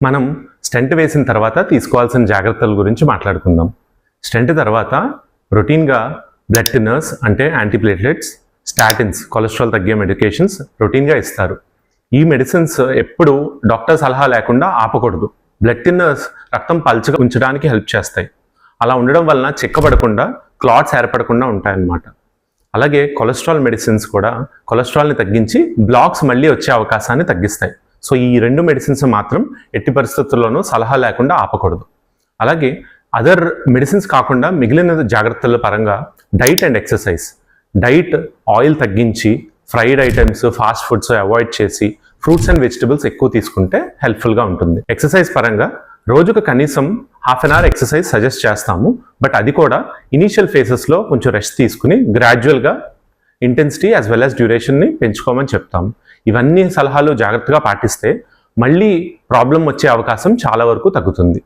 మనం స్టెంట్ వేసిన తర్వాత తీసుకోవాల్సిన జాగ్రత్తల గురించి మాట్లాడుకుందాం. స్టెంట్ తర్వాత రొటీన్గా బ్లడ్ థిన్నర్స్ అంటే యాంటీప్లేట్లెట్స్, స్టాటిన్స్ కొలెస్ట్రాల్ తగ్గే మెడికేషన్స్ రొటీన్గా ఇస్తారు. ఈ మెడిసిన్స్ ఎప్పుడు డాక్టర్ సలహా లేకుండా ఆపకూడదు. బ్లడ్ థిన్నర్స్ రక్తం పల్చగా ఉంచడానికి హెల్ప్ చేస్తాయి. అలా ఉండడం వలన చిక్కబడకుండా క్లాట్స్ ఏర్పడకుండా ఉంటాయన్నమాట. అలాగే కొలెస్ట్రాల్ మెడిసిన్స్ కూడా కొలెస్ట్రాల్ని తగ్గించి బ్లాక్స్ మళ్ళీ వచ్చే అవకాశాన్ని తగ్గిస్తాయి. సో ఈ 2 మెడిసిన్స్ మాత్రం ఎట్టి పరిస్థితుల్లోనూ సలహా లేకుండా ఆపకూడదు. అలాగే అదర్ మెడిసిన్స్ కాకుండా మిగిలిన జాగ్రత్తల పరంగా diet and exercise. Diet oil తగ్గించి fried items, fast foods avoid చేసి ఫ్రూట్స్ అండ్ వెజిటబుల్స్ ఎక్కువ తీసుకుంటే హెల్ప్ఫుల్గా ఉంటుంది. ఎక్సర్సైజ్ పరంగా రోజుకు కనీసం ½ అన్ అవర్ ఎక్సర్సైజ్ సజెస్ట్ చేస్తాము. బట్ అది కూడా ఇనీషియల్ ఫేజెస్లో కొంచెం రెస్ట్ తీసుకుని గ్రాడ్యువల్గా ఇంటెన్సిటీ యాజ్ వెల్ యాజ్ డ్యూరేషన్ని పెంచుకోమని చెప్తాము. ఇవన్నీ సలహాలు జాగ్రత్తగా పాటిస్తే మళ్ళీ ప్రాబ్లం వచ్చే అవకాశం చాలా వరకు తగ్గుతుంది.